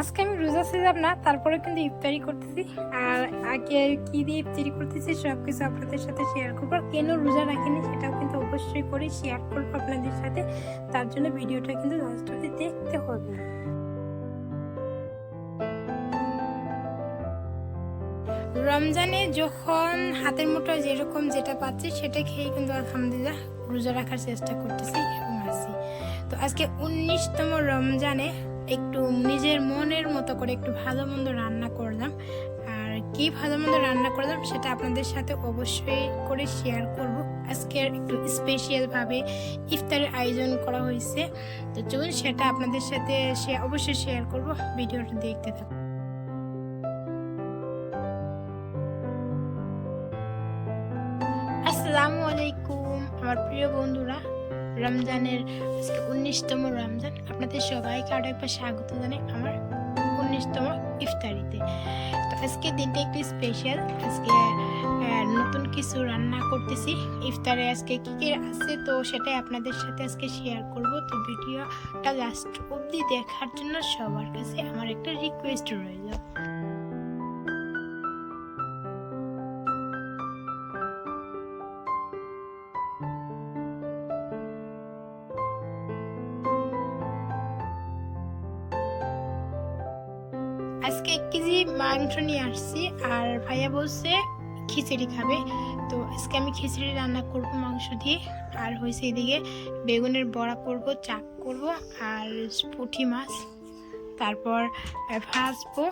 আজকে আমি রোজা ছিলাম না, তারপরে কিন্তু ইফতারি করতেছি। আর আগে কি দিয়ে ইফতারি করতেছি সবকিছু আপনাদের সাথে শেয়ার করবো। কেন রোজা রাখিনি সেটাও কিন্তু অবশ্যই করে শেয়ার করবো আপনাদের সাথে। তার জন্য ভিডিওটা কিন্তু লাস্ট অবধি দেখতে হবে। রমজানে যখন হাতের মুঠোয় যেরকম যেটা পাচ্ছি সেটা খেয়ে কিন্তু আলহামদুলিল্লাহ রোজা রাখার চেষ্টা করতেছি এবং আছি। তো আজকে 19তম রমজানে একটু নিজের মনের মতো করে একটু ভালো মন্দ রান্না করলাম। আর কি ভালো মন্দ রান্না করলাম সেটা আপনাদের সাথে অবশ্যই করে শেয়ার করব। আজকের একটু স্পেশালভাবে ইফতারের আয়োজন করা হয়েছে, তো চলুন সেটা আপনাদের সাথে অবশ্যই শেয়ার করব। ভিডিওটা দেখতে থাকুন। আসসালামু আলাইকুম আমার প্রিয় বন্ধুরা, রমজানের আজকে 19তম রমজান। আপনাদের সবাইকে আরও একবার স্বাগত জানাই আমার 19তম ইফতারিতে। তো আজকে দিনটা একটু স্পেশাল। আজকে নতুন কিছু রান্না করতেছি ইফতারে। আজকে কী কী আছে তো সেটাই আপনাদের সাথে আজকে শেয়ার করব। তো ভিডিওটা লাস্ট অবধি দেখার জন্য সবার কাছে আমার একটা রিকোয়েস্ট রইল। আজকে 1 কেজি মাংস নিয়ে আসছি, আর ভাইয়া বলছে খিচুড়ি খাবে। তো আজকে আমি খিচুড়ি রান্না করব মাংস দিয়ে। আর হয়েছে এদিকে বেগুনের বড়া করব, চাক করব, আর পুঁটি মাছ তারপর ভাজবো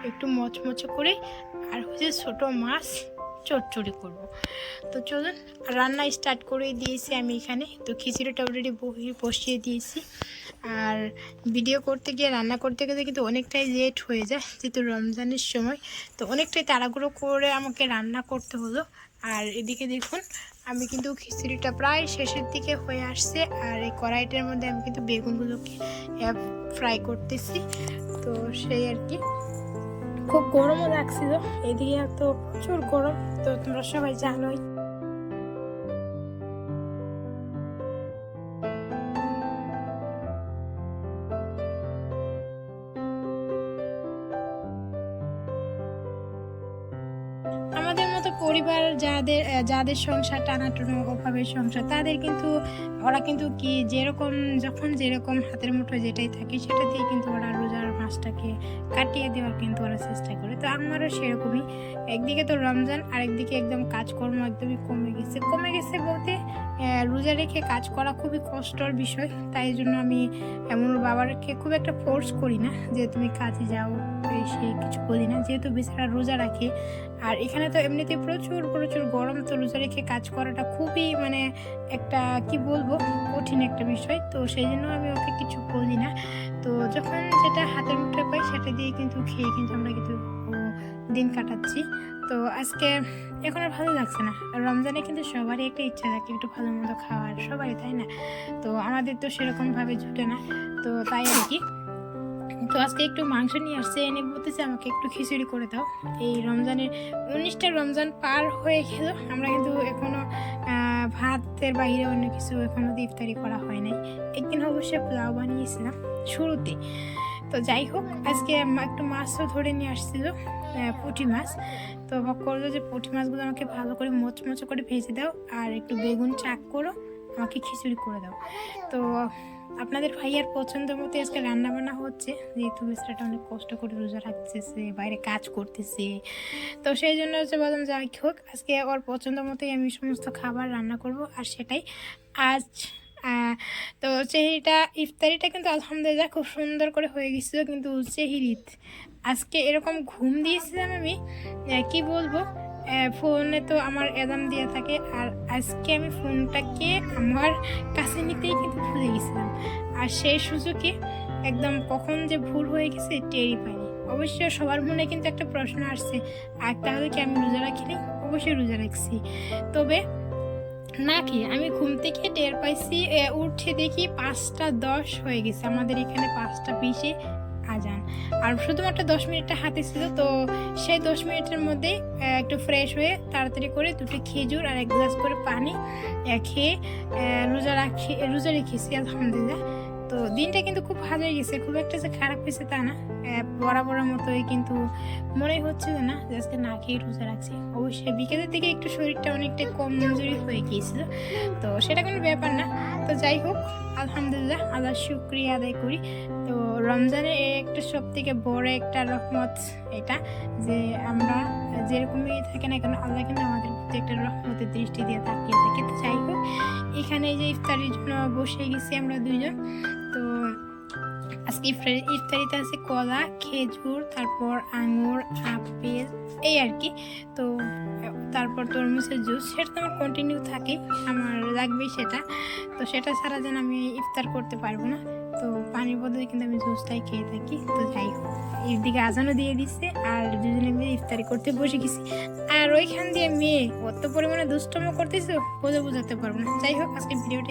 একটু মচমচে করে, আর হচ্ছে ছোট মাছ চচ্চড়ি করব। তো চলুন রান্না স্টার্ট করে দিয়েছি আমি এখানে। তো খিচুড়িটা অলরেডি বসিয়ে দিয়েছি। আর ভিডিও করতে গিয়ে রান্না করতে গেলে কিন্তু অনেকটাই লেট হয়ে যায়, যেহেতু রমজানের সময়। তো অনেকটাই তাড়াহুড়ো করে আমাকে রান্না করতে হলো। আর এদিকে দেখুন আমি কিন্তু খিচুড়িটা প্রায় শেষের দিকে হয়ে আসছে। আর এই কড়াইটার মধ্যে আমি কিন্তু বেগুনগুলোকে ফ্রাই করতেছি। তো সেই আর কি, খুব গরমও লাগছিল এদিকে, তো প্রচুর গরম, তো তোমরা সবাই জানোই। আমাদের মতো পরিবার যাদের সংসার টানাটুনো অভাবের সংসার, তাদের কিন্তু ওরা কিন্তু কি যেরকম যখন যেরকম হাতের মুঠোয় যেটাই থাকে সেটা দিয়ে কিন্তু ওরা রোজার মাসটাকে কাটিয়ে দেওয়ার কিন্তু ওরা চেষ্টা করে। তো আমারও সেরকমই। একদিকে তো রমজান, আর একদিকে একদম কাজকর্ম একদমই কমে গেছে বলতে রোজা রেখে কাজ করা খুবই কষ্টর বিষয়। তাই জন্য আমি এমন বাবাকে খুব একটা ফোর্স করি না যে তুমি কাজে যাও, সে কিছু বলি না, যেহেতু বেচারা রোজা রাখে। আর এখানে তো এমনিতে প্রচুর গরম, তো রোজা রেখে কাজ করাটা খুবই মানে একটা কি বলবো কঠিন একটা বিষয়। তো সেই জন্য আমি ওকে কিছু বলি না। তো যখন যেটা হাতের মুঠোয় পাই সেটা দিয়ে কিন্তু খেয়ে কিন্তু আমরা কিন্তু দিন কাটাচ্ছি। তো আজকে এখন আর ভালো লাগছে না। রমজানে কিন্তু সবারই একটা ইচ্ছা থাকে একটু ভালো মন্দ খাওয়ার, সবারই, তাই না? তো আমাদের তো সেরকমভাবে জুটে না, তো তাই আর কি। তো আজকে একটু মাংস নিয়ে আসছে, এনে বলতেছে আমাকে একটু খিচুড়ি করে দাও। এই রমজানের 19টা রমজান পার হয়ে গেল, আমরা কিন্তু এখনো ভাতের বাইরে অন্য কিছু এখনো ইফতারি করা হয় নাই। একদিন অবশ্যই পোলাও বানিয়েছিলাম শুরুতে। তো যাই হোক, আজকে একটু মাছও ধরে নিয়ে আসছিল, পুঁটি মাছ। তো করলো যে পুঁটি মাছগুলো আমাকে ভালো করে মচমচে করে ভেজে দাও, আর একটু বেগুন চাক করো, আমাকে খিচুড়ি করে দাও। তো আপনাদের ভাইয়ার পছন্দের মতো আজকে রান্না বান্না হচ্ছে, যেহেতু বেচারাটা অনেক কষ্ট করে রোজা রাখতেছে, বাইরে কাজ করতেছে। তো সেই জন্য হচ্ছে বললাম যাই হোক, আজকে ওর পছন্দ মতোই আমি সমস্ত খাবার রান্না করব। আর সেটাই আজ তো ইফতারিটা কিন্তু আলহামদুলিল্লাহ খুব সুন্দর করে হয়ে গেছিলো। কিন্তু সেহরিত আজকে এরকম ঘুম দিয়েছিলাম আমি, কি বলবো, ফোনে তো আমার অ্যালার্ম দেওয়া থাকে, আর আজকে আমি ফোনটাকে আমার কাছে নিতেই কিন্তু ভুলে গেছিলাম। আর সেই সুযোগে একদম কখন যে ভুল হয়ে গেছে টেরই পাইনি। অবশ্যই সবার মনে কিন্তু একটা প্রশ্ন আসছে, আর তাহলে কি আমি রোজা রাখিনি? অবশ্যই রোজা রাখছি, তবে না কি আমি ঘুম থেকে টের পাইছি, উঠে দেখি 5:10 হয়ে গেছে। আমাদের এখানে 5:20 আজান, আর শুধুমাত্র 10 মিনিটটা হাতে ছিল। তো সেই 10 মিনিটের মধ্যেই একটু ফ্রেশ হয়ে তাড়াতাড়ি করে 2টি খেজুর আর 1 গ্লাস করে পানি খেয়ে রোজা রেখেছি আলহামদুলিল্লাহ। তো দিনটা কিন্তু খুব ভালোই গেছে, খুব একটা যে খারাপ হয়েছে তা না। বরাবরের মতোই কিন্তু মনে হচ্ছে যে না যে আজকে না খেয়ে রোজা রাখছি। অবশ্যই বিকেলের দিকে একটু শরীরটা অনেকটা কমজোরি হয়ে গিয়েছিল, তো সেটা কোনো ব্যাপার না। তো যাই হোক, আলহামদুলিল্লাহ, আল্লাহর শুকরিয়া আদায় করি। তো রমজানের একটা সব থেকে বড় একটা রহমত এটা, যে আমরা যেরকমই থাকি না কেন আল্লাহ কিন্তু আমাদের প্রতি একটা রহমতের দৃষ্টি দিয়ে তাকিয়ে থাকে। তো যাই হোক, এখানে যে ইফতারির জন্য বসে গেছি আমরা দুইজন। তো আজকে ইফতারিতে আছে কলা, খেজুর, তারপর আঙুর, আপেল, এই আর কি। তো তারপর তরমুজের জুস, সেটা তো আমার কন্টিনিউ থাকে, আমার লাগবেই সেটা। তো সেটা ছাড়া যেন আমি ইফতার করতে পারবো না। তো পানির বদলে কিন্তু আমি জুসটাই খেয়ে থাকি। তো যাই হোক, এদিকে আজানও দিয়ে দিচ্ছে আর দুজনে মিলে ইফতারি করতে বসে গেছি। আর ওইখান দিয়ে মেয়ে কত পরিমাণে দুষ্টম করতেছে বোঝাতে পারবো না। যাই হোক, আজকে ভিডিওটা